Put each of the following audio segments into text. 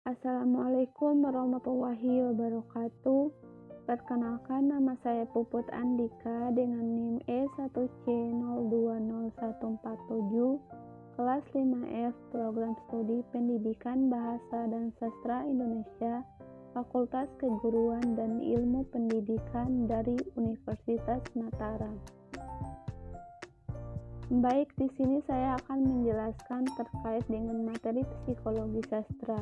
Assalamualaikum warahmatullahi wabarakatuh. Perkenalkan, nama saya Puput Andika dengan NIM E1C020147, kelas 5F, Program Studi Pendidikan Bahasa dan Sastra Indonesia, Fakultas Keguruan dan Ilmu Pendidikan dari Universitas Mataram. Baik, di sini saya akan menjelaskan terkait dengan materi psikologi sastra.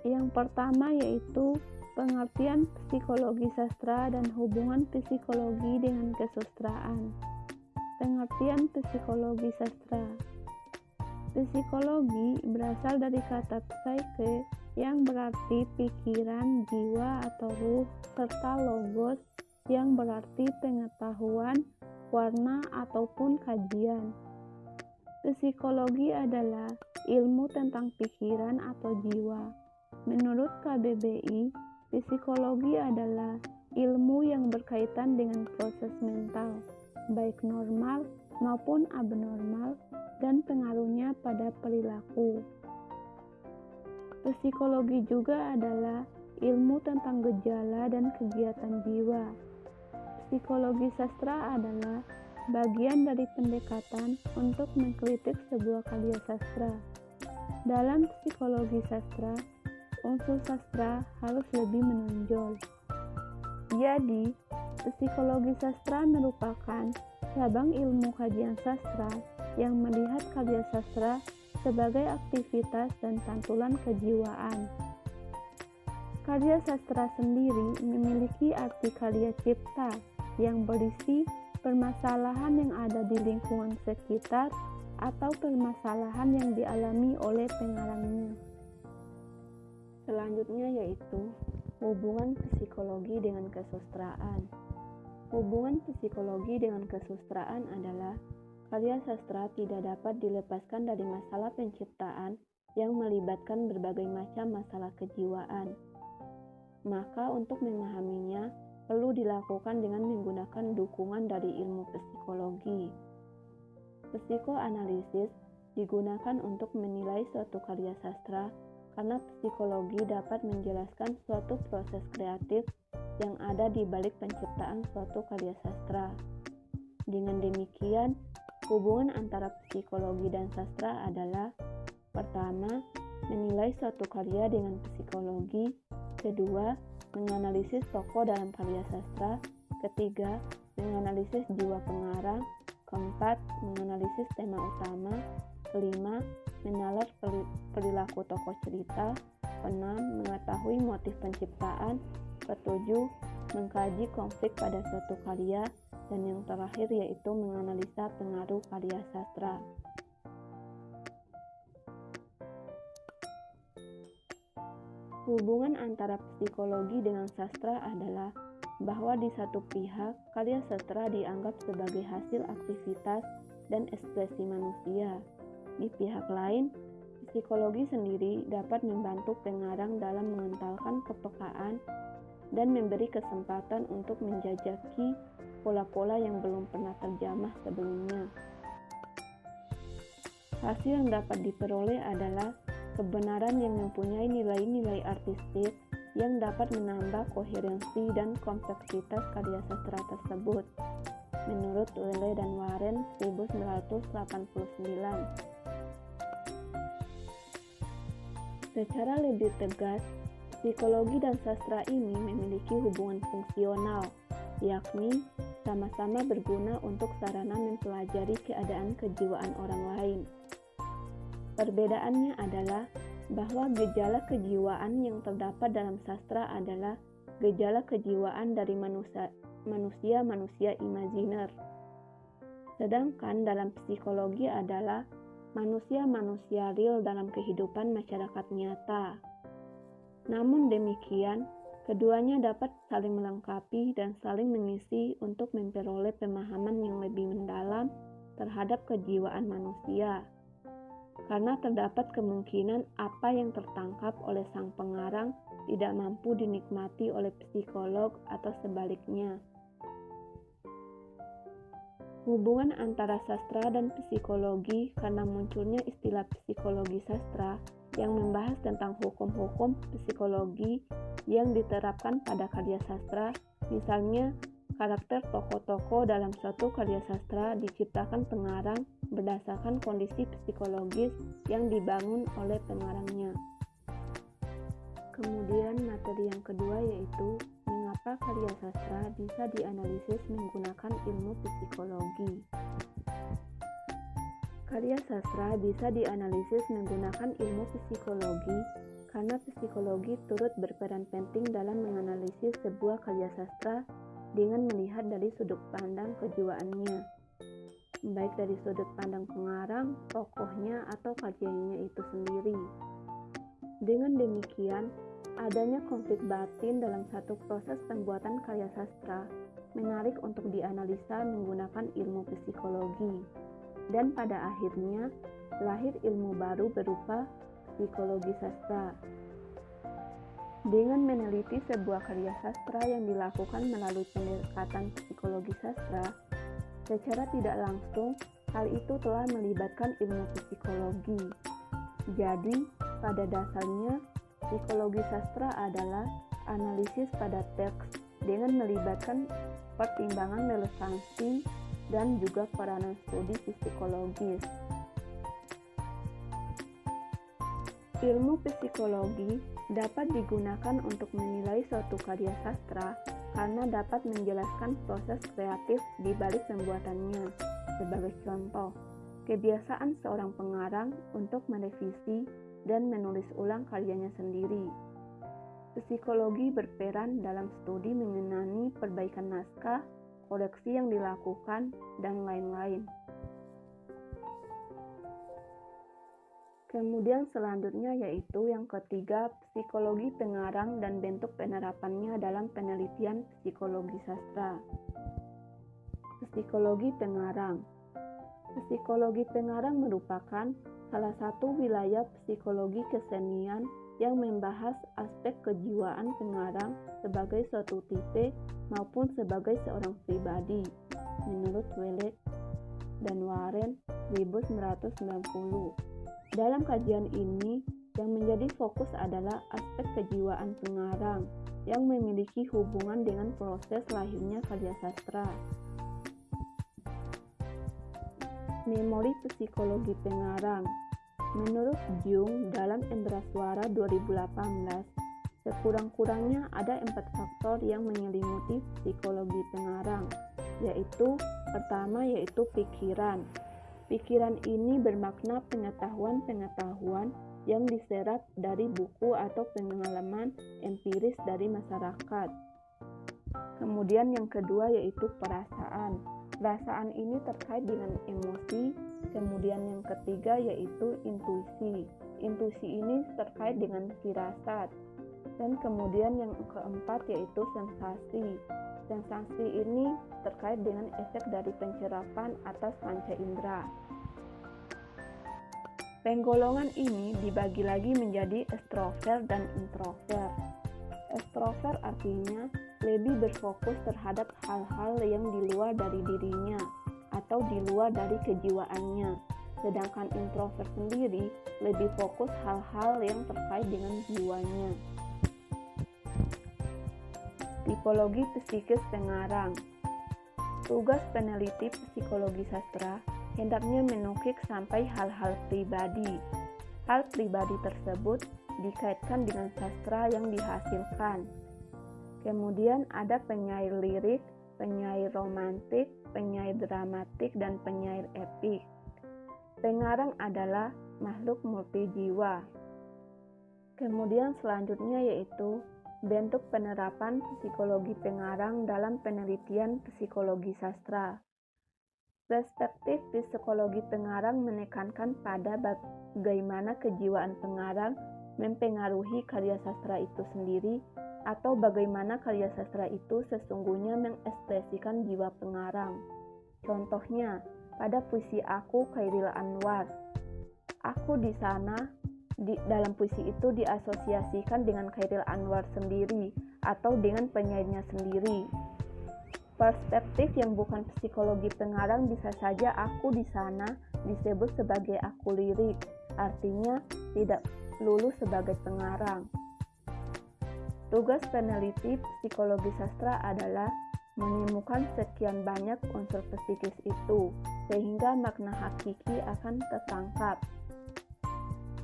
Yang pertama yaitu pengertian psikologi sastra dan hubungan psikologi dengan kesusastraan. Pengertian psikologi sastra. Psikologi berasal dari kata psyche yang berarti pikiran, jiwa atau ruh, serta logos yang berarti pengetahuan, warna ataupun kajian. Psikologi adalah ilmu tentang pikiran atau jiwa. Menurut KBBI, psikologi adalah ilmu yang berkaitan dengan proses mental, baik normal maupun abnormal, dan pengaruhnya pada perilaku. Psikologi juga adalah ilmu tentang gejala dan kegiatan jiwa. Psikologi sastra adalah bagian dari pendekatan untuk mengkritik sebuah karya sastra. Dalam psikologi sastra, unsur sastra harus lebih menonjol. Jadi, psikologi sastra merupakan cabang ilmu kajian sastra yang melihat karya sastra sebagai aktivitas dan pantulan kejiwaan. Karya sastra sendiri memiliki arti karya cipta yang berisi permasalahan yang ada di lingkungan sekitar atau permasalahan yang dialami oleh pengarangnya. Selanjutnya yaitu hubungan psikologi dengan kesusastraan. Hubungan psikologi dengan kesusastraan adalah karya sastra tidak dapat dilepaskan dari masalah penciptaan yang melibatkan berbagai macam masalah kejiwaan. Maka untuk memahaminya perlu dilakukan dengan menggunakan dukungan dari ilmu psikologi. Psikoanalisis digunakan untuk menilai suatu karya sastra karena psikologi dapat menjelaskan suatu proses kreatif yang ada di balik penciptaan suatu karya sastra. Dengan demikian, hubungan antara psikologi dan sastra adalah: pertama, menilai suatu karya dengan psikologi; kedua, menganalisis tokoh dalam karya sastra; ketiga, menganalisis jiwa pengarang; keempat, menganalisis tema utama; kelima, menalar perilaku tokoh cerita; keenam, mengetahui motif penciptaan; ketujuh, mengkaji konflik pada suatu karya; dan yang terakhir yaitu menganalisa pengaruh karya sastra. Hubungan antara psikologi dengan sastra adalah bahwa di satu pihak, karya sastra dianggap sebagai hasil aktivitas dan ekspresi manusia. Di pihak lain, psikologi sendiri dapat membantu pengarang dalam mengentalkan kepekaan dan memberi kesempatan untuk menjajaki pola-pola yang belum pernah terjamah sebelumnya. Hasil yang dapat diperoleh adalah kebenaran yang mempunyai nilai-nilai artistik yang dapat menambah koherensi dan kompleksitas karya sastra tersebut, menurut Welle dan Warren 1989. Secara lebih tegas, psikologi dan sastra ini memiliki hubungan fungsional, yakni sama-sama berguna untuk sarana mempelajari keadaan kejiwaan orang lain. Perbedaannya adalah bahwa gejala kejiwaan yang terdapat dalam sastra adalah gejala kejiwaan dari manusia-manusia imajiner. Sedangkan dalam psikologi adalah manusia-manusia real dalam kehidupan masyarakat nyata. Namun demikian, keduanya dapat saling melengkapi dan saling mengisi untuk memperoleh pemahaman yang lebih mendalam terhadap kejiwaan manusia. Karena terdapat kemungkinan apa yang tertangkap oleh sang pengarang tidak mampu dinikmati oleh psikolog atau sebaliknya. Hubungan antara sastra dan psikologi karena munculnya istilah psikologi sastra yang membahas tentang hukum-hukum psikologi yang diterapkan pada karya sastra. Misalnya, karakter tokoh-tokoh dalam suatu karya sastra diciptakan pengarang berdasarkan kondisi psikologis yang dibangun oleh pengarangnya. Kemudian materi yang kedua yaitu mengapa karya sastra bisa dianalisis menggunakan ilmu psikologi. Karya sastra bisa dianalisis menggunakan ilmu psikologi karena psikologi turut berperan penting dalam menganalisis sebuah karya sastra dengan melihat dari sudut pandang kejiwaannya, baik dari sudut pandang pengarang, tokohnya, atau karyanya itu sendiri. Dengan demikian, adanya konflik batin dalam satu proses pembuatan karya sastra menarik untuk dianalisa menggunakan ilmu psikologi, dan pada akhirnya lahir ilmu baru berupa psikologi sastra. Dengan meneliti sebuah karya sastra yang dilakukan melalui pendekatan psikologi sastra, secara tidak langsung hal itu telah melibatkan ilmu psikologi. Jadi, pada dasarnya, psikologi sastra adalah analisis pada teks dengan melibatkan pertimbangan relevansi dan juga peranan studi psikologis. Ilmu psikologi dapat digunakan untuk menilai suatu karya sastra karena dapat menjelaskan proses kreatif di balik pembuatannya. Sebagai contoh, kebiasaan seorang pengarang untuk merevisi dan menulis ulang karyanya sendiri. Psikologi berperan dalam studi mengenai perbaikan naskah, koreksi yang dilakukan, dan lain-lain. Kemudian selanjutnya yaitu yang ketiga, psikologi pengarang dan bentuk penerapannya dalam penelitian psikologi sastra. Psikologi pengarang. Psikologi pengarang merupakan salah satu wilayah psikologi kesenian yang membahas aspek kejiwaan pengarang sebagai suatu tipe maupun sebagai seorang pribadi, menurut Welek dan Warren 1990. Dalam kajian ini, yang menjadi fokus adalah aspek kejiwaan pengarang yang memiliki hubungan dengan proses lahirnya karya sastra. Memori psikologi pengarang. Menurut Jung dalam Indra Suara 2018, sekurang-kurangnya ada 4 faktor yang menyelimuti psikologi pengarang, yaitu pertama yaitu pikiran. Pikiran ini bermakna pengetahuan-pengetahuan yang diserap dari buku atau pengalaman empiris dari masyarakat. Kemudian yang kedua yaitu perasaan. Perasaan ini terkait dengan emosi. Kemudian yang ketiga yaitu intuisi. Intuisi ini terkait dengan firasat. Dan kemudian yang keempat yaitu sensasi. Sensasi ini terkait dengan efek dari pencerapan atas panca indera. Penggolongan ini dibagi lagi menjadi ekstrovert dan introvert. Ekstrovert artinya lebih berfokus terhadap hal-hal yang di luar dari dirinya atau di luar dari kejiwaannya. Sedangkan introvert sendiri lebih fokus hal-hal yang terkait dengan jiwanya. Tipologi psikis pengarang. Tugas peneliti psikologi sastra hendaknya menukik sampai hal-hal pribadi. Hal pribadi tersebut dikaitkan dengan sastra yang dihasilkan. Kemudian ada penyair lirik, penyair romantik, penyair dramatik, dan penyair epik. Pengarang adalah makhluk multijiwa. Kemudian selanjutnya yaitu bentuk penerapan psikologi pengarang dalam penelitian psikologi sastra. Perspektif psikologi pengarang menekankan pada bagaimana kejiwaan pengarang mempengaruhi karya sastra itu sendiri atau bagaimana karya sastra itu sesungguhnya mengekspresikan jiwa pengarang. Contohnya, pada puisi Aku Chairil Anwar, aku di sana dalam puisi itu diasosiasikan dengan Chairil Anwar sendiri atau dengan penyairnya sendiri. Perspektif aktif yang bukan psikologi pengarang bisa saja aku di sana disebut sebagai aku lirik, artinya tidak lulus sebagai pengarang. Tugas peneliti psikologi sastra adalah menemukan sekian banyak unsur psikis itu, sehingga makna hakiki akan tertangkap.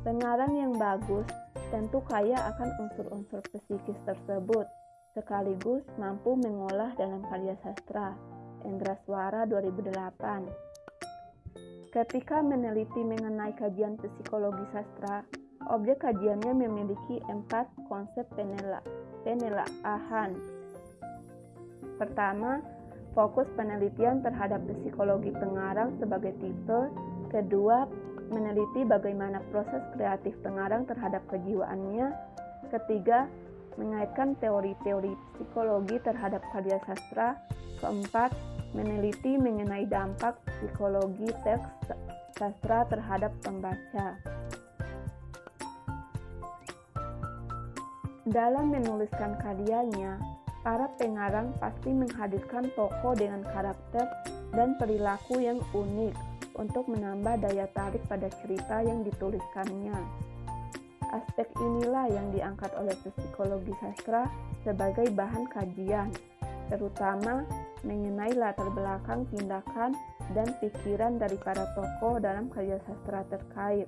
Pengarang yang bagus tentu kaya akan unsur-unsur psikis tersebut, sekaligus mampu mengolah dalam karya sastra. Endraswara 2008. Ketika meneliti mengenai kajian psikologi sastra, objek kajiannya memiliki 4 konsep penelaahan. Pertama, fokus penelitian terhadap psikologi pengarang sebagai tipe. Kedua, meneliti bagaimana proses kreatif pengarang terhadap kejiwaannya. Ketiga, mengaitkan teori-teori psikologi terhadap karya sastra. Keempat, meneliti mengenai dampak psikologi teks sastra terhadap pembaca. Dalam menuliskan karyanya, para pengarang pasti menghadirkan tokoh dengan karakter dan perilaku yang unik untuk menambah daya tarik pada cerita yang dituliskannya. Aspek inilah yang diangkat oleh psikologi sastra sebagai bahan kajian, terutama mengenai latar belakang tindakan dan pikiran dari para tokoh dalam karya sastra terkait.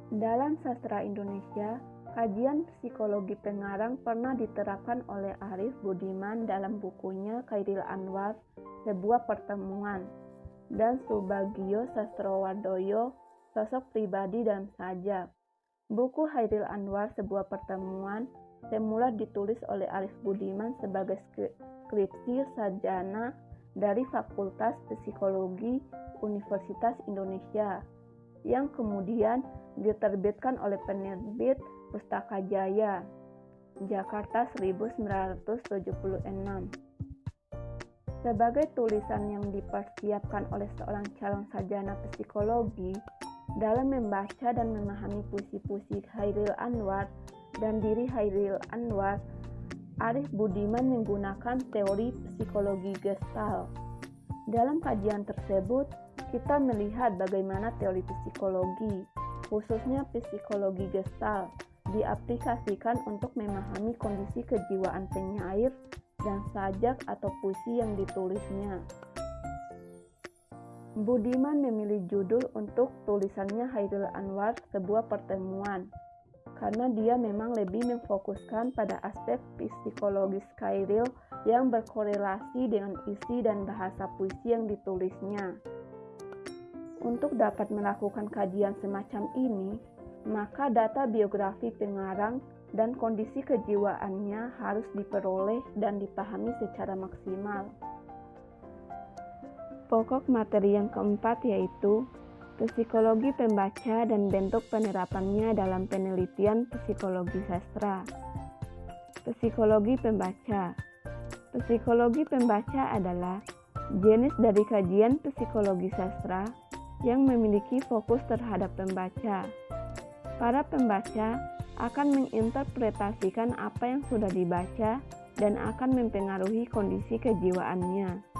Dalam sastra Indonesia, kajian psikologi pengarang pernah diterapkan oleh Arif Budiman dalam bukunya Chairil Anwar, Sebuah Pertemuan, dan Subagio Sastrowardoyo, Sosok Pribadi dan Sajak. Buku Chairil Anwar, Sebuah Pertemuan, semula ditulis oleh Arif Budiman sebagai skripsi sarjana dari Fakultas Psikologi Universitas Indonesia, yang kemudian diterbitkan oleh penerbit Pustaka Jaya, Jakarta 1976. Sebagai tulisan yang dipersiapkan oleh seorang calon sarjana psikologi, dalam membaca dan memahami puisi-puisi Chairil Anwar dan diri Chairil Anwar, Arif Budiman menggunakan teori psikologi Gestalt. Dalam kajian tersebut, kita melihat bagaimana teori psikologi, khususnya psikologi Gestalt, diaplikasikan untuk memahami kondisi kejiwaan penyair dan sajak atau puisi yang ditulisnya. Budiman memilih judul untuk tulisannya Chairil Anwar, Sebuah Pertemuan, karena dia memang lebih memfokuskan pada aspek psikologis Chairil yang berkorelasi dengan isi dan bahasa puisi yang ditulisnya. Untuk dapat melakukan kajian semacam ini, maka data biografi pengarang dan kondisi kejiwaannya harus diperoleh dan dipahami secara maksimal. Pokok materi yang keempat yaitu psikologi pembaca dan bentuk penerapannya dalam penelitian psikologi sastra. Psikologi pembaca. Psikologi pembaca adalah jenis dari kajian psikologi sastra yang memiliki fokus terhadap pembaca. Para pembaca akan menginterpretasikan apa yang sudah dibaca dan akan mempengaruhi kondisi kejiwaannya.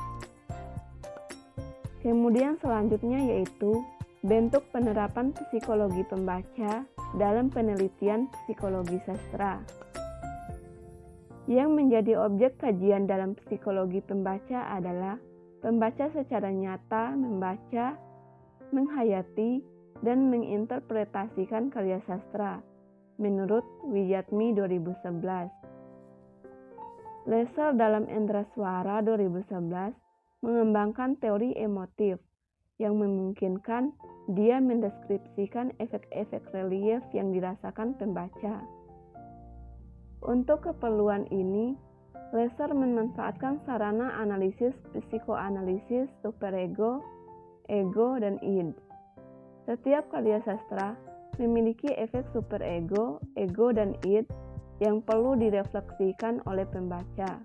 Kemudian selanjutnya yaitu bentuk penerapan psikologi pembaca dalam penelitian psikologi sastra. Yang menjadi objek kajian dalam psikologi pembaca adalah pembaca secara nyata membaca, menghayati, dan menginterpretasikan karya sastra, menurut Wijatmi 2011. Lesser dalam Endraswara 2011 mengembangkan teori emotif yang memungkinkan dia mendeskripsikan efek-efek relief yang dirasakan pembaca. Untuk keperluan ini, Lesser memanfaatkan sarana analisis psikoanalisis superego, ego, dan id. Setiap karya sastra memiliki efek superego, ego, dan id yang perlu direfleksikan oleh pembaca.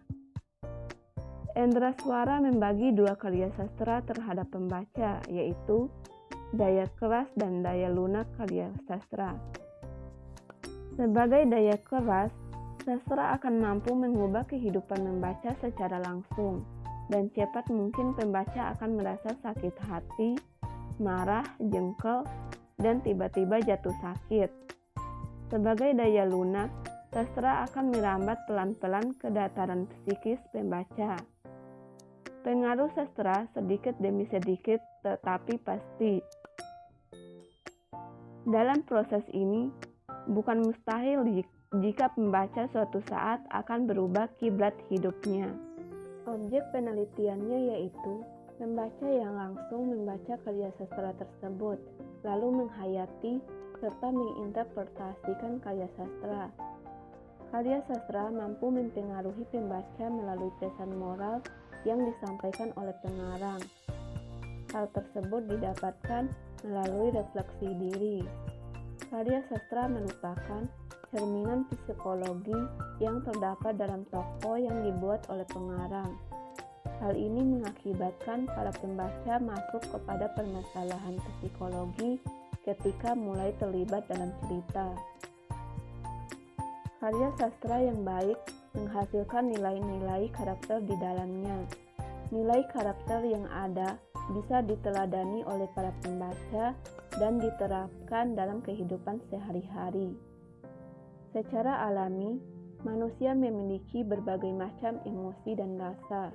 Endraswara membagi dua karya sastra terhadap pembaca, yaitu daya keras dan daya lunak karya sastra. Sebagai daya keras, Sastra akan mampu mengubah kehidupan membaca secara langsung, dan cepat mungkin pembaca akan merasa sakit hati, marah, jengkel, dan tiba-tiba jatuh sakit. Sebagai daya lunak, sastra akan merambat pelan-pelan ke dataran psikis pembaca. Pengaruh sastra sedikit demi sedikit tetapi pasti. Dalam proses ini, bukan mustahil jika pembaca suatu saat akan berubah kiblat hidupnya. Objek penelitiannya yaitu membaca yang langsung membaca karya sastra tersebut, lalu menghayati serta menginterpretasikan karya sastra. Karya sastra mampu mempengaruhi pembaca melalui pesan moral yang disampaikan oleh pengarang. Hal tersebut didapatkan melalui refleksi diri. Karya sastra merupakan cerminan psikologi yang terdapat dalam tokoh yang dibuat oleh pengarang. Hal ini mengakibatkan para pembaca masuk kepada permasalahan psikologi ketika mulai terlibat dalam cerita. Karya sastra yang baik menghasilkan nilai-nilai karakter di dalamnya. Nilai karakter yang ada bisa diteladani oleh para pembaca dan diterapkan dalam kehidupan sehari-hari. Secara alami, manusia memiliki berbagai macam emosi dan rasa.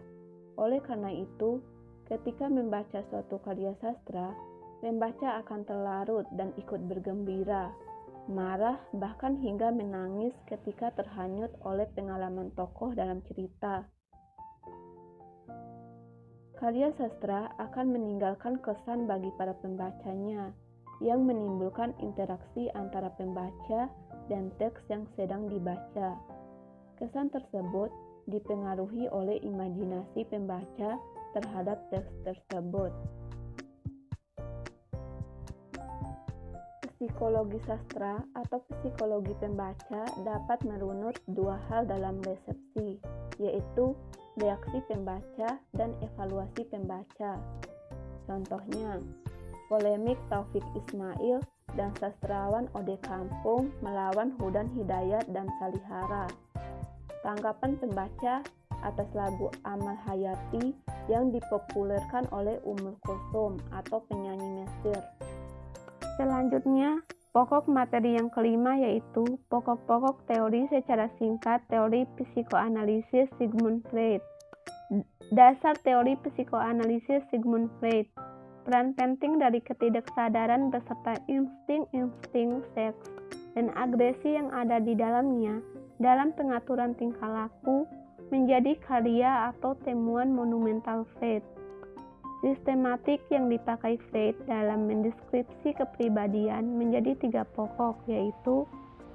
Oleh karena itu, ketika membaca suatu karya sastra, pembaca akan terlarut dan ikut bergembira, marah, bahkan hingga menangis ketika terhanyut oleh pengalaman tokoh dalam cerita. Karya sastra akan meninggalkan kesan bagi para pembacanya, yang menimbulkan interaksi antara pembaca dan teks yang sedang dibaca. Kesan tersebut dipengaruhi oleh imajinasi pembaca terhadap teks tersebut. Psikologi sastra atau psikologi pembaca dapat merunut dua hal dalam resepsi, yaitu reaksi pembaca dan evaluasi pembaca. Contohnya, polemik Taufik Ismail dan sastrawan Ode Kampung melawan Hudan Hidayat dan Salihara. Tanggapan pembaca atas lagu Amal Hayati yang dipopulerkan oleh Ummul Kulsum atau penyanyi Mesir. Selanjutnya, pokok materi yang kelima yaitu pokok-pokok teori secara singkat teori psikoanalisis Sigmund Freud. Dasar teori psikoanalisis Sigmund Freud. Peran penting dari ketidaksadaran beserta insting-insting seks dan agresi yang ada di dalamnya dalam pengaturan tingkah laku menjadi karya atau temuan monumental Freud. Sistematik yang dipakai Freud dalam mendeskripsi kepribadian menjadi tiga pokok, yaitu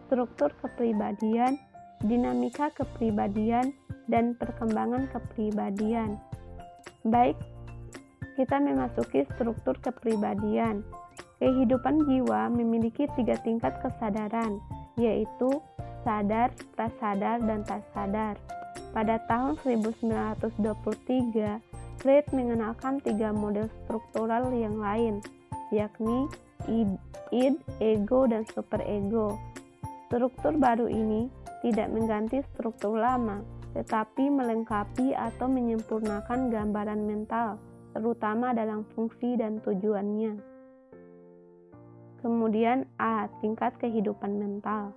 struktur kepribadian, dinamika kepribadian, dan perkembangan kepribadian. Baik, kita memasuki struktur kepribadian. Kehidupan jiwa memiliki tiga tingkat kesadaran, yaitu sadar, prasadar, dan tak sadar. Pada tahun 1923, Freud mengenalkan tiga model struktural yang lain, yakni id, ego, dan superego. Struktur baru ini tidak mengganti struktur lama, tetapi melengkapi atau menyempurnakan gambaran mental, terutama dalam fungsi dan tujuannya. Kemudian A. Tingkat kehidupan mental.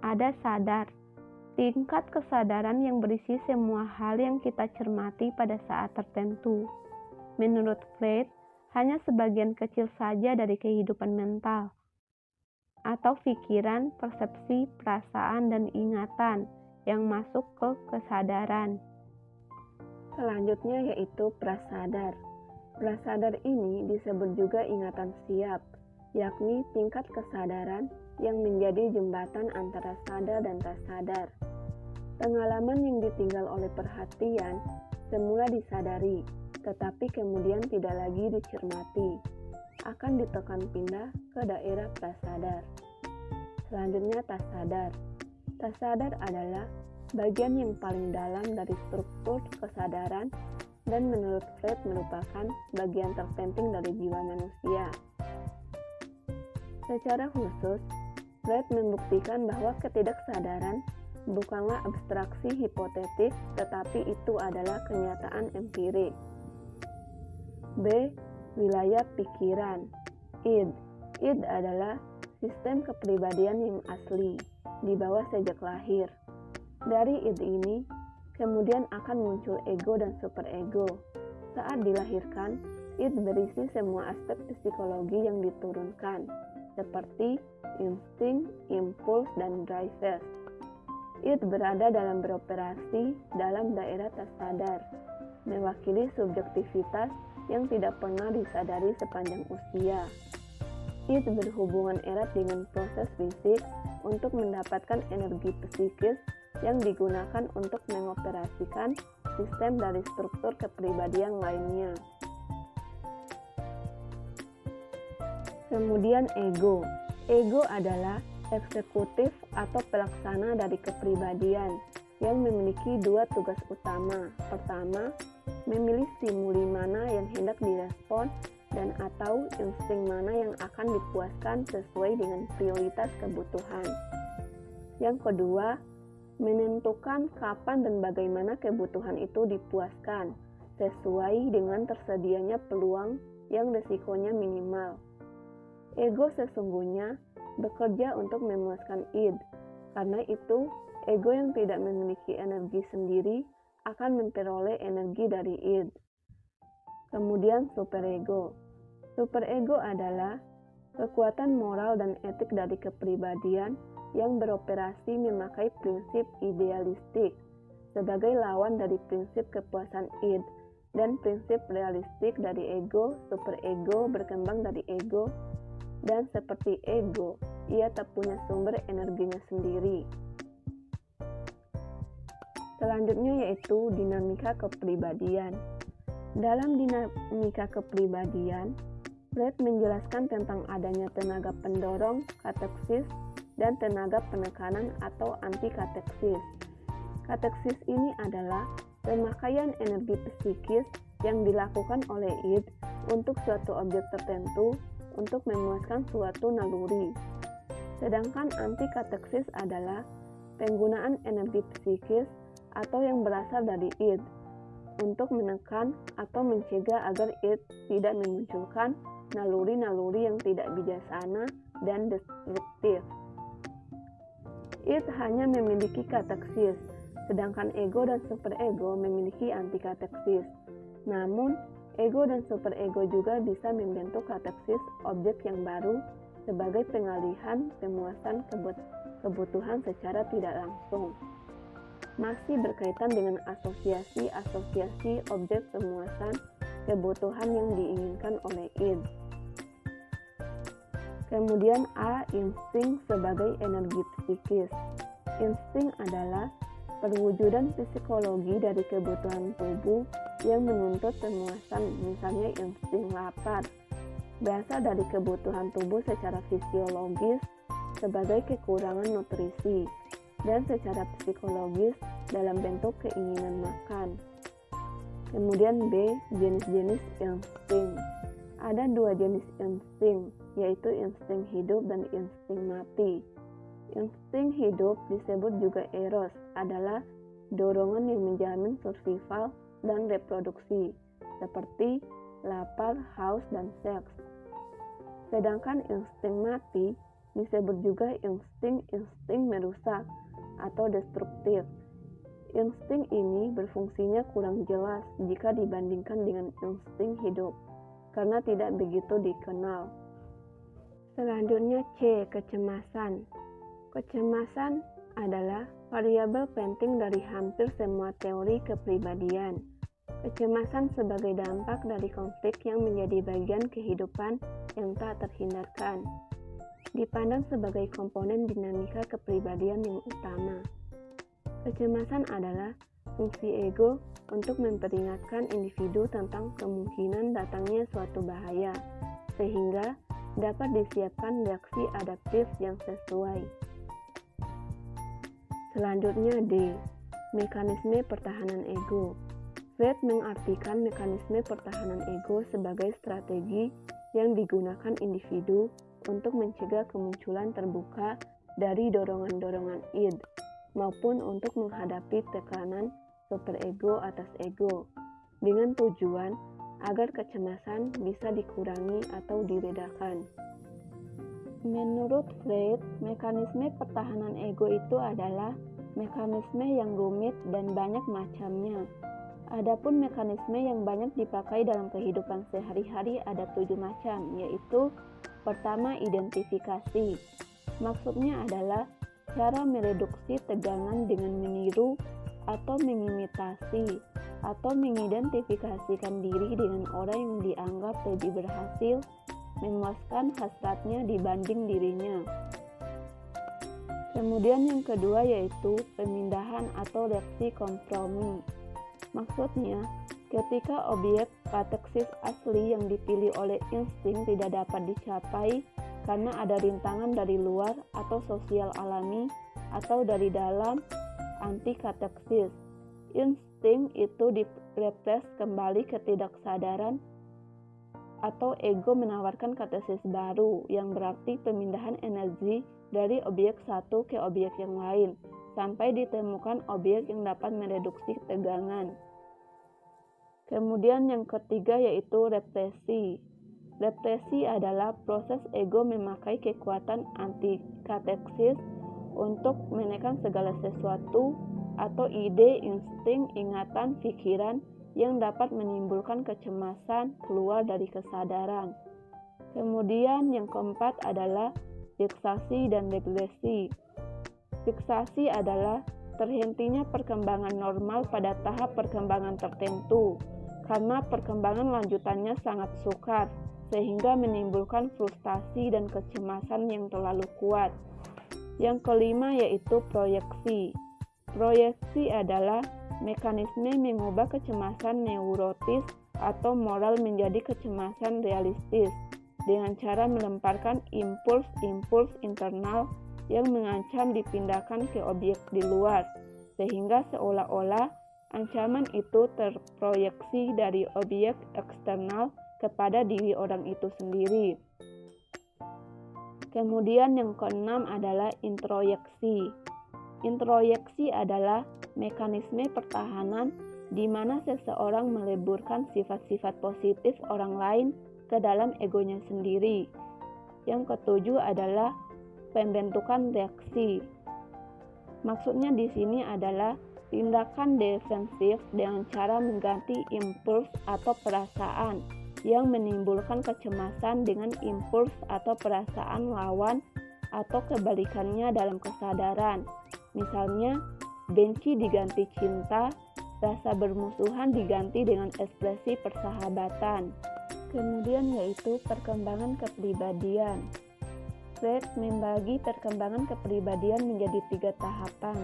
Ada sadar. Tingkat kesadaran yang berisi semua hal yang kita cermati pada saat tertentu. Menurut Freud, hanya sebagian kecil saja dari kehidupan mental, atau pikiran, persepsi, perasaan, dan ingatan yang masuk ke kesadaran. Selanjutnya yaitu prasadar. Prasadar ini disebut juga ingatan siap, yakni tingkat kesadaran yang menjadi jembatan antara sadar dan tak sadar. Pengalaman yang ditinggal oleh perhatian semula disadari, tetapi kemudian tidak lagi dicermati, akan ditekan pindah ke daerah prasadar. Selanjutnya tak sadar. Tak sadar adalah bagian yang paling dalam dari struktur kesadaran dan menurut Freud merupakan bagian terpenting dari jiwa manusia. Secara khusus, Freud membuktikan bahwa ketidaksadaran bukanlah abstraksi hipotetik, tetapi itu adalah kenyataan empirik. B. Wilayah pikiran. Id. Id adalah sistem kepribadian yang asli, dibawa sejak lahir. Dari id ini, kemudian akan muncul ego dan superego. Saat dilahirkan, id berisi semua aspek psikologi yang diturunkan, seperti insting, impuls, dan drivers. Id berada dalam beroperasi dalam daerah tak sadar, mewakili subjektivitas yang tidak pernah disadari sepanjang usia. Id berhubungan erat dengan proses fisik untuk mendapatkan energi psikis yang digunakan untuk mengoperasikan sistem dari struktur kepribadian lainnya. Kemudian ego. Ego adalah eksekutif atau pelaksana dari kepribadian yang memiliki dua tugas utama. Pertama, memilih stimuli mana yang hendak direspon dan atau insting mana yang akan dipuaskan sesuai dengan prioritas kebutuhan. Yang kedua, menentukan kapan dan bagaimana kebutuhan itu dipuaskan sesuai dengan tersedianya peluang yang risikonya minimal. Ego sesungguhnya bekerja untuk memuaskan id. Karena itu, ego yang tidak memiliki energi sendiri akan memperoleh energi dari id. Kemudian superego. Superego adalah kekuatan moral dan etik dari kepribadian yang beroperasi memakai prinsip idealistik sebagai lawan dari prinsip kepuasan id, dan prinsip realistik dari ego. Superego berkembang dari ego, dan seperti ego, ia tak punya sumber energinya sendiri. Selanjutnya yaitu dinamika kepribadian. Dalam dinamika kepribadian, Freud menjelaskan tentang adanya tenaga pendorong, kateksis, dan tenaga penekanan atau antikateksis. Kateksis ini adalah pemakaian energi psikis yang dilakukan oleh id untuk suatu objek tertentu untuk memuaskan suatu naluri. Sedangkan antikateksis adalah penggunaan energi psikis atau yang berasal dari id untuk menekan atau mencegah agar id tidak memunculkan naluri-naluri yang tidak bijaksana dan destruktif. Id hanya memiliki kateksis, sedangkan ego dan superego memiliki antikateksis. Namun, ego dan superego juga bisa membentuk kateksis objek yang baru sebagai pengalihan pemuasan kebutuhan secara tidak langsung. Masih berkaitan dengan asosiasi objek pemuasan kebutuhan yang diinginkan oleh id. Kemudian A. Insting sebagai energi psikis. Insting adalah perwujudan psikologi dari kebutuhan tubuh yang menuntut pemuasan, misalnya insting lapar, berasal dari kebutuhan tubuh secara fisiologis sebagai kekurangan nutrisi, dan secara psikologis dalam bentuk keinginan makan. Kemudian B. Jenis-jenis insting. Ada dua jenis insting, yaitu insting hidup dan insting mati. Insting hidup disebut juga eros, adalah dorongan yang menjamin survival dan reproduksi, seperti lapar, haus, dan seks. Sedangkan insting mati disebut juga insting merusak atau destruktif. Insting ini berfungsinya kurang jelas jika dibandingkan dengan insting hidup, karena tidak begitu dikenal. Selanjutnya C. Kecemasan. Kecemasan adalah variabel penting dari hampir semua teori kepribadian. Kecemasan sebagai dampak dari konflik yang menjadi bagian kehidupan yang tak terhindarkan, dipandang sebagai komponen dinamika kepribadian yang utama. Kecemasan adalah fungsi ego untuk memperingatkan individu tentang kemungkinan datangnya suatu bahaya, sehingga dapat disiapkan reaksi adaptif yang sesuai. Selanjutnya D. Mekanisme pertahanan ego. Freud mengartikan mekanisme pertahanan ego sebagai strategi yang digunakan individu untuk mencegah kemunculan terbuka dari dorongan-dorongan id, maupun untuk menghadapi tekanan superego atas ego, dengan tujuan agar kecemasan bisa dikurangi atau diredakan. Menurut Freud, mekanisme pertahanan ego itu adalah mekanisme yang rumit dan banyak macamnya. Adapun mekanisme yang banyak dipakai dalam kehidupan sehari-hari ada 7 macam, yaitu pertama, identifikasi. Maksudnya adalah cara mereduksi tegangan dengan meniru atau mengimitasi atau mengidentifikasikan diri dengan orang yang dianggap lebih berhasil memuaskan hasratnya dibanding dirinya. Kemudian yang kedua yaitu pemindahan atau reaksi kompromi. Maksudnya, ketika objek kateksis asli yang dipilih oleh insting tidak dapat dicapai karena ada rintangan dari luar atau sosial alami atau dari dalam antikateksis, insting itu direpres kembali ke ketidaksadaran atau ego menawarkan kateksis baru yang berarti pemindahan energi dari objek satu ke objek yang lain sampai ditemukan objek yang dapat mereduksi tegangan. Kemudian yang ketiga yaitu represi. Represi adalah proses ego memakai kekuatan antikateksis untuk menekan segala sesuatu atau ide, insting, ingatan, pikiran yang dapat menimbulkan kecemasan keluar dari kesadaran. Kemudian yang keempat adalah fiksasi dan regresi. Fiksasi adalah terhentinya perkembangan normal pada tahap perkembangan tertentu, karena perkembangan lanjutannya sangat sukar, sehingga menimbulkan frustasi dan kecemasan yang terlalu kuat. Yang kelima yaitu proyeksi. Proyeksi adalah mekanisme mengubah kecemasan neurotis atau moral menjadi kecemasan realistis dengan cara melemparkan impuls-impuls internal yang mengancam dipindahkan ke objek di luar, sehingga seolah-olah ancaman itu terproyeksi dari objek eksternal kepada diri orang itu sendiri. Kemudian yang keenam adalah introyeksi. Introyeksi adalah mekanisme pertahanan di mana seseorang meleburkan sifat-sifat positif orang lain ke dalam egonya sendiri. Yang ketujuh adalah pembentukan reaksi. Maksudnya di sini adalah tindakan defensif dengan cara mengganti impuls atau perasaan yang menimbulkan kecemasan dengan impuls atau perasaan lawan atau kebalikannya dalam kesadaran. Misalnya, benci diganti cinta, rasa bermusuhan diganti dengan ekspresi persahabatan. Kemudian yaitu perkembangan kepribadian. Freud membagi perkembangan kepribadian menjadi 3 tahapan,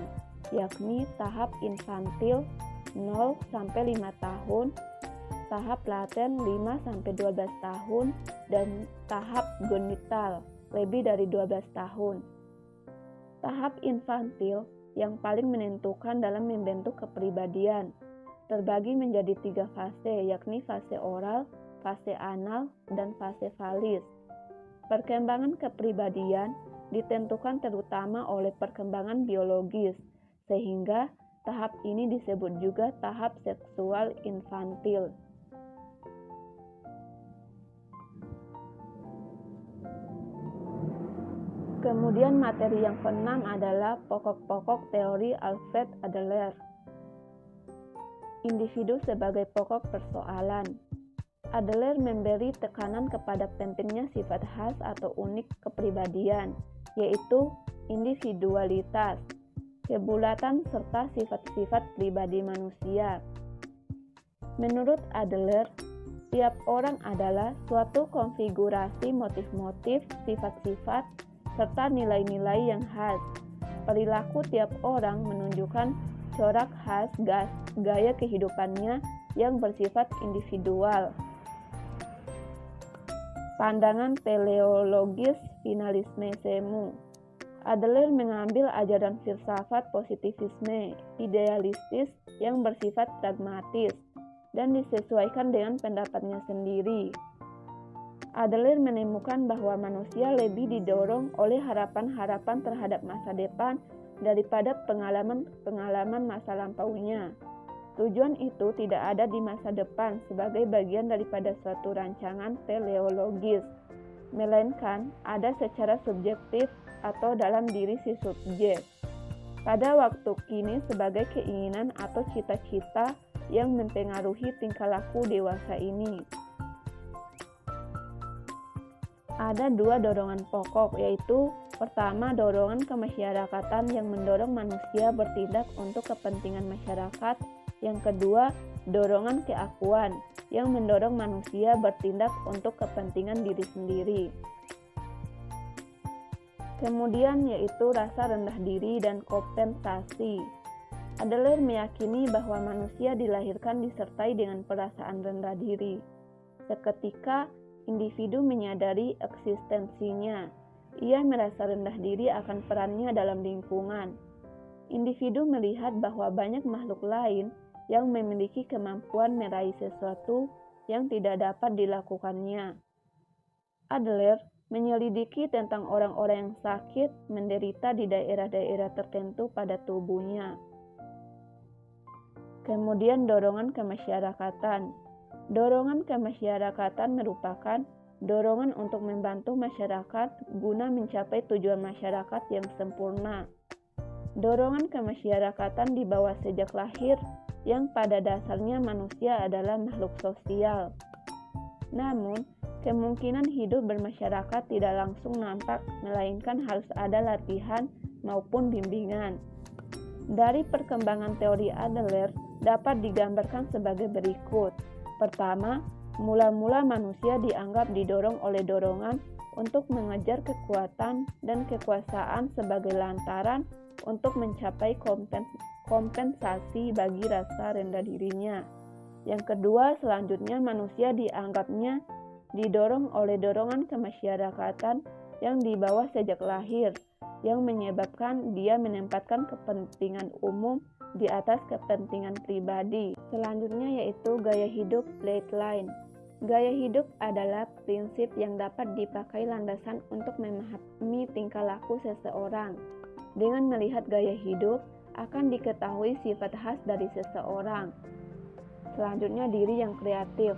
yakni tahap infantil 0-5 tahun, tahap laten 5-12 tahun, dan tahap genital lebih dari 12 tahun. Tahap infantil yang paling menentukan dalam membentuk kepribadian terbagi menjadi 3 fase, yakni fase oral, fase anal, dan fase falis. Perkembangan kepribadian ditentukan terutama oleh perkembangan biologis, sehingga tahap ini disebut juga tahap seksual infantil. Kemudian materi yang keenam adalah pokok-pokok teori Alfred Adler. Individu sebagai pokok persoalan. Adler memberi tekanan kepada pentingnya sifat khas atau unik kepribadian, yaitu individualitas, kebulatan serta sifat-sifat pribadi manusia. Menurut Adler, tiap orang adalah suatu konfigurasi motif-motif, sifat-sifat, serta nilai-nilai yang khas. Perilaku tiap orang menunjukkan corak khas gaya kehidupannya yang bersifat individual. Pandangan teleologis finalisme semu. Adler mengambil ajaran filsafat positivisme idealistis yang bersifat pragmatis dan disesuaikan dengan pendapatnya sendiri. Adler menemukan bahwa manusia lebih didorong oleh harapan-harapan terhadap masa depan daripada pengalaman masa lampaunya. Tujuan itu tidak ada di masa depan sebagai bagian daripada suatu rancangan teleologis, melainkan ada secara subjektif atau dalam diri si subjek. Pada waktu kini sebagai keinginan atau cita-cita yang mempengaruhi tingkah laku dewasa ini. Ada dua dorongan pokok, yaitu pertama, dorongan kemasyarakatan yang mendorong manusia bertindak untuk kepentingan masyarakat. Yang kedua, dorongan keakuan yang mendorong manusia bertindak untuk kepentingan diri sendiri. Kemudian yaitu rasa rendah diri dan kompensasi. Adler meyakini bahwa manusia dilahirkan disertai dengan perasaan rendah diri. Seketika individu menyadari eksistensinya, ia merasa rendah diri akan perannya dalam lingkungan. Individu melihat bahwa banyak makhluk lain yang memiliki kemampuan meraih sesuatu yang tidak dapat dilakukannya. Adler menyelidiki tentang orang-orang yang sakit menderita di daerah-daerah tertentu pada tubuhnya. Kemudian dorongan kemasyarakatan. Dorongan kemasyarakatan merupakan dorongan untuk membantu masyarakat guna mencapai tujuan masyarakat yang sempurna. Dorongan kemasyarakatan dibawa sejak lahir, yang pada dasarnya manusia adalah makhluk sosial. Namun, kemungkinan hidup bermasyarakat tidak langsung nampak, melainkan harus ada latihan maupun bimbingan. Dari perkembangan teori Adler dapat digambarkan sebagai berikut. Pertama, mula-mula manusia dianggap didorong oleh dorongan untuk mengejar kekuatan dan kekuasaan sebagai lantaran untuk mencapai kompensasi bagi rasa rendah dirinya. Yang kedua, selanjutnya manusia dianggapnya didorong oleh dorongan kemasyarakatan yang dibawa sejak lahir, yang menyebabkan dia menempatkan kepentingan umum di atas kepentingan pribadi. Selanjutnya yaitu gaya hidup flatline. Gaya hidup adalah prinsip yang dapat dipakai landasan untuk memahami tingkah laku seseorang. Dengan melihat gaya hidup, akan diketahui sifat khas dari seseorang. Selanjutnya, diri yang kreatif.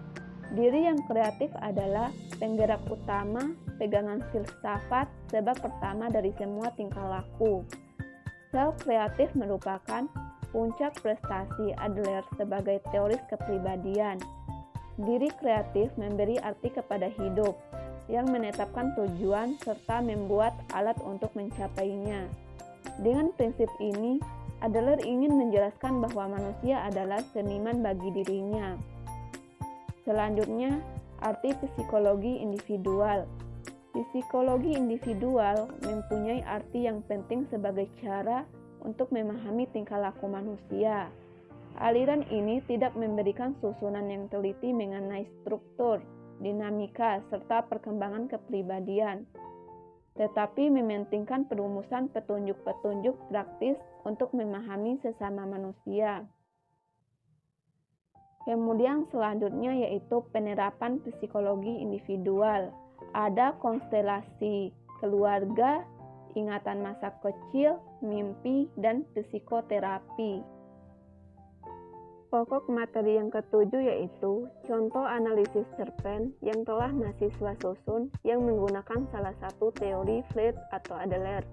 Diri yang kreatif adalah penggerak utama, pegangan filsafat, sebab pertama dari semua tingkah laku. Self kreatif merupakan puncak prestasi Adler sebagai teoris kepribadian. Diri kreatif memberi arti kepada hidup, yang menetapkan tujuan serta membuat alat untuk mencapainya. Dengan prinsip ini, Adler ingin menjelaskan bahwa manusia adalah seniman bagi dirinya. Selanjutnya, arti psikologi individual. Psikologi individual mempunyai arti yang penting sebagai cara untuk memahami tingkah laku manusia. Aliran ini tidak memberikan susunan yang teliti mengenai struktur, dinamika, serta perkembangan kepribadian, tetapi mementingkan perumusan petunjuk-petunjuk praktis untuk memahami sesama manusia. Kemudian selanjutnya yaitu penerapan psikologi individual. Ada konstelasi keluarga, ingatan masa kecil, mimpi, dan psikoterapi. Pokok materi yang ketujuh yaitu contoh analisis cerpen yang telah mahasiswa susun yang menggunakan salah satu teori Freud atau Adler.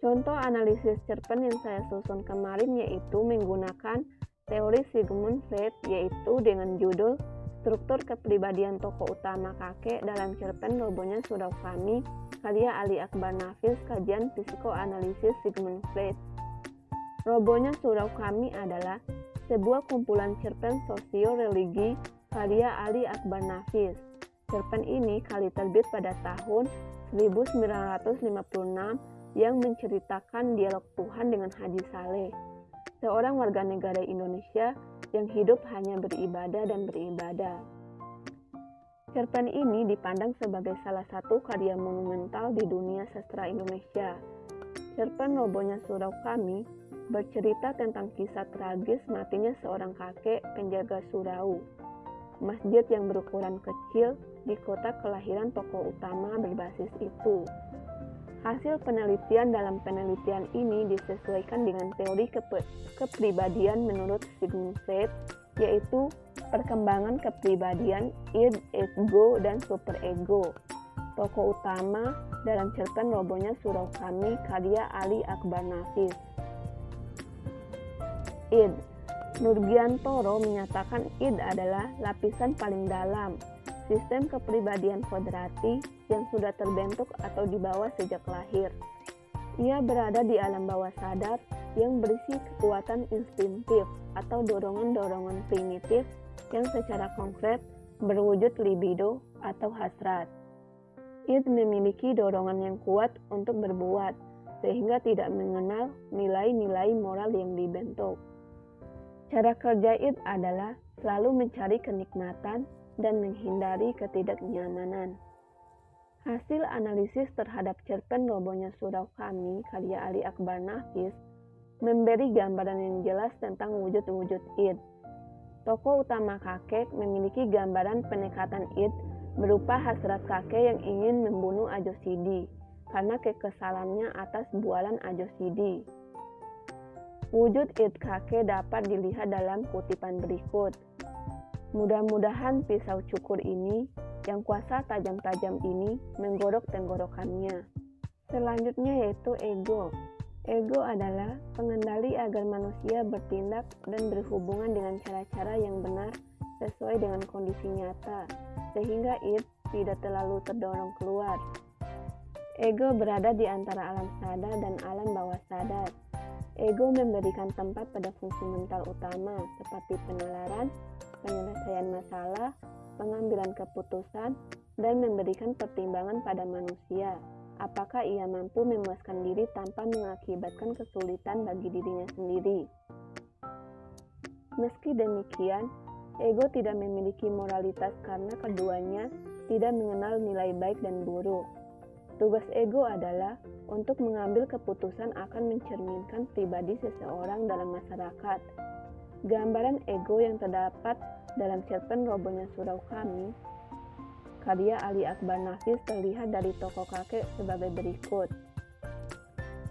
Contoh analisis cerpen yang saya susun kemarin yaitu menggunakan teori Sigmund Freud, yaitu dengan judul Struktur Kepribadian Tokoh Utama Kakek dalam cerpen Robohnya Surau Kami, karya Ali Akbar Nafis, kajian psikoanalisis Sigmund Freud. Robohnya Surau Kami adalah sebuah kumpulan cerpen sosio-religi karya Ali Akbar Nafis. Cerpen ini kali terbit pada tahun 1956 yang menceritakan dialog Tuhan dengan Haji Saleh, seorang warga negara Indonesia yang hidup hanya beribadah dan beribadah. Cerpen ini dipandang sebagai salah satu karya monumental di dunia sastra Indonesia. Cerpen Robohnya Surau Kami bercerita tentang kisah tragis matinya seorang kakek penjaga surau, masjid yang berukuran kecil di kota kelahiran tokoh utama berbasis itu. Hasil penelitian dalam penelitian ini disesuaikan dengan teori kepribadian menurut Sigmund Freud, yaitu perkembangan kepribadian id, ego, dan superego. Tokoh utama dalam cerpen Robohnya Surau Kami karya Ali Akbar Nafis. Id. Nurgiantoro menyatakan id adalah lapisan paling dalam sistem kepribadian kodrati yang sudah terbentuk atau dibawa sejak lahir. Ia berada di alam bawah sadar yang berisi kekuatan instintif atau dorongan-dorongan primitif yang secara konkret berwujud libido atau hasrat. Id memiliki dorongan yang kuat untuk berbuat, sehingga tidak mengenal nilai-nilai moral yang dibentuk. Cara kerja id adalah selalu mencari kenikmatan dan menghindari ketidaknyamanan. Hasil analisis terhadap cerpen Robohnya Surau Kami karya Ali Akbar Nafis memberi gambaran yang jelas tentang wujud-wujud id. Tokoh utama kakek memiliki gambaran penekatan id berupa hasrat kakek yang ingin membunuh Ajosidi karena kekesalannya atas bualan Ajosidi. Wujud id kakek dapat dilihat dalam kutipan berikut. Mudah-mudahan pisau cukur ini, yang kuasa tajam-tajam ini, menggorok tenggorokannya. Selanjutnya yaitu ego. Ego adalah pengendali agar manusia bertindak dan berhubungan dengan cara-cara yang benar sesuai dengan kondisi nyata, sehingga id tidak terlalu terdorong keluar. Ego berada di antara alam sadar dan alam bawah sadar. Ego memberikan tempat pada fungsi mental utama seperti penalaran, penyelesaian masalah, pengambilan keputusan, dan memberikan pertimbangan pada manusia. Apakah ia mampu memuaskan diri tanpa mengakibatkan kesulitan bagi dirinya sendiri? Meski demikian, ego tidak memiliki moralitas karena keduanya tidak mengenal nilai baik dan buruk. Tugas ego adalah untuk mengambil keputusan akan mencerminkan pribadi seseorang dalam masyarakat. Gambaran ego yang terdapat dalam cerpen Robohnya Surau Kami karya Ali Akbar Nafis terlihat dari tokoh kakek sebagai berikut.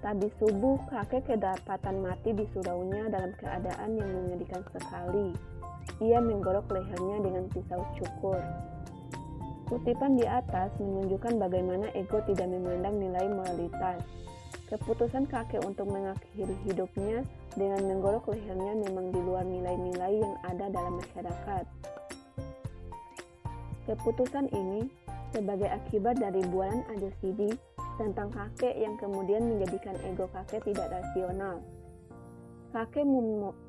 Tadi subuh kakek kedapatan mati di suraunya dalam keadaan yang menyedihkan sekali. Ia menggorok lehernya dengan pisau cukur. Kutipan di atas menunjukkan bagaimana ego tidak memandang nilai moralitas. Keputusan kakek untuk mengakhiri hidupnya dengan menggorok lehernya memang di luar nilai-nilai yang ada dalam masyarakat. Keputusan ini sebagai akibat dari bualan Ajosidi tentang kakek yang kemudian menjadikan ego kakek tidak rasional. Kakek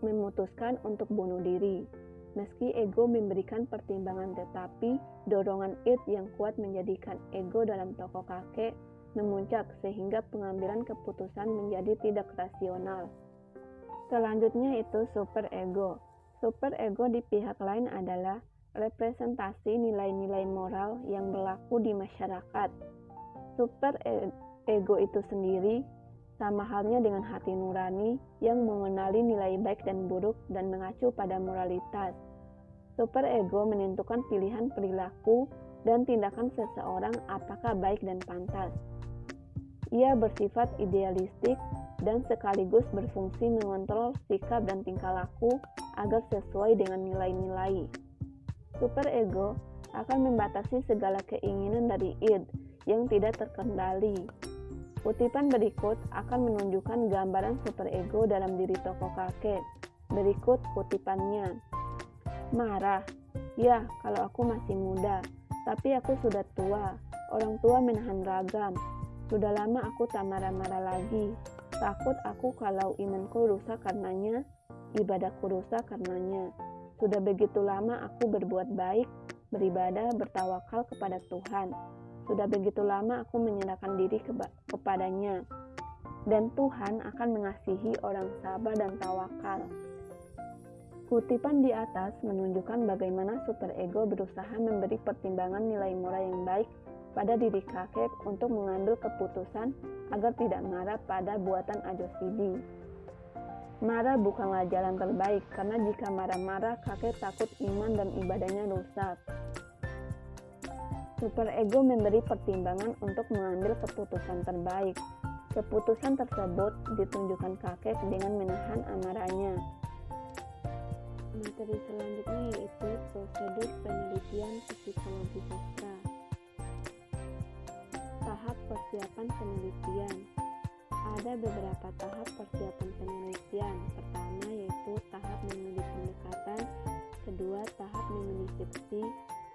memutuskan untuk bunuh diri. Meski ego memberikan pertimbangan, tetapi dorongan id yang kuat menjadikan ego dalam tokoh kakek memuncak sehingga pengambilan keputusan menjadi tidak rasional. Selanjutnya itu superego. Superego di pihak lain adalah representasi nilai-nilai moral yang berlaku di masyarakat. Superego itu sendiri sama halnya dengan hati nurani yang mengenali nilai baik dan buruk dan mengacu pada moralitas. Superego menentukan pilihan perilaku dan tindakan seseorang apakah baik dan pantas. Ia bersifat idealistik dan sekaligus berfungsi mengontrol sikap dan tingkah laku agar sesuai dengan nilai-nilai. Superego akan membatasi segala keinginan dari id yang tidak terkendali. Kutipan berikut akan menunjukkan gambaran superego dalam diri tokoh kakek. Berikut kutipannya. Marah. Ya, kalau aku masih muda, tapi aku sudah tua. Orang tua menahan ragam. Sudah lama aku tak marah-marah lagi. Takut aku kalau imanku rusak karenanya, ibadahku rusak karenanya. Sudah begitu lama aku berbuat baik, beribadah, bertawakal kepada Tuhan. Sudah begitu lama aku menyerahkan diri kepadanya. Dan Tuhan akan mengasihi orang sabar dan tawakal. Kutipan di atas menunjukkan bagaimana superego berusaha memberi pertimbangan nilai moral yang baik pada diri kakek untuk mengambil keputusan agar tidak marah pada buatan Ajosidi. Marah bukanlah jalan terbaik, karena jika marah-marah kakek takut iman dan ibadahnya rusak. Superego memberi pertimbangan untuk mengambil keputusan terbaik. Keputusan tersebut ditunjukkan kakek dengan menahan amarahnya. Materi selanjutnya yaitu prosedur penelitian psikologi sastra. Tahap persiapan penelitian. Ada beberapa tahap persiapan penelitian. Pertama yaitu tahap memilih pendekatan, kedua tahap memilih diksi,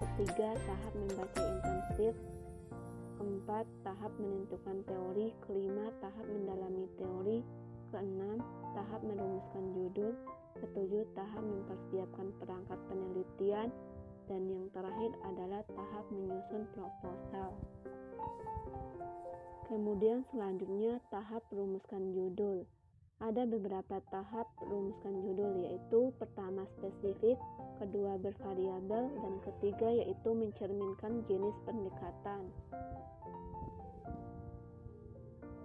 ketiga tahap membaca intensif, keempat tahap menentukan teori, kelima tahap mendalami teori, keenam tahap merumuskan judul, ketujuh tahap mempersiapkan perangkat penelitian, dan yang terakhir adalah tahap menyusun proposal. Kemudian selanjutnya tahap rumuskan judul. Ada beberapa tahap rumuskan judul, yaitu pertama spesifik, kedua bervariabel, dan ketiga yaitu mencerminkan jenis pendekatan.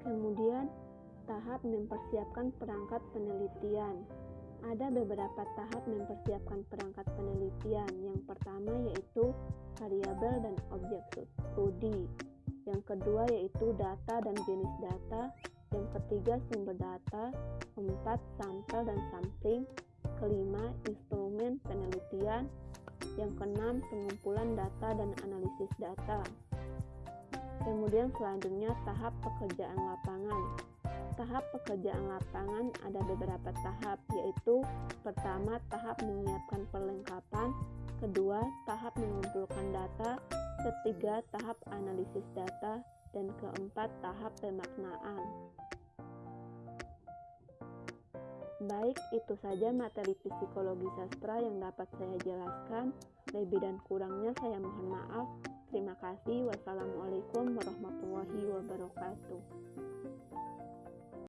Kemudian tahap mempersiapkan perangkat penelitian. Ada beberapa tahap mempersiapkan perangkat penelitian. Yang pertama yaitu variabel dan objek studi. Yang kedua yaitu data dan jenis data. Yang ketiga sumber data. Keempat sampel dan sampling. Kelima instrumen penelitian. Yang keenam pengumpulan data dan analisis data. Kemudian selanjutnya tahap pekerjaan lapangan. Tahap pekerjaan lapangan ada beberapa tahap, yaitu pertama tahap menyiapkan perlengkapan, kedua tahap mengumpulkan data, ketiga tahap analisis data, dan keempat tahap pemaknaan. Baik, itu saja materi psikologi sastra yang dapat saya jelaskan. Lebih dan kurangnya saya mohon maaf. Terima kasih. Wassalamualaikum warahmatullahi wabarakatuh.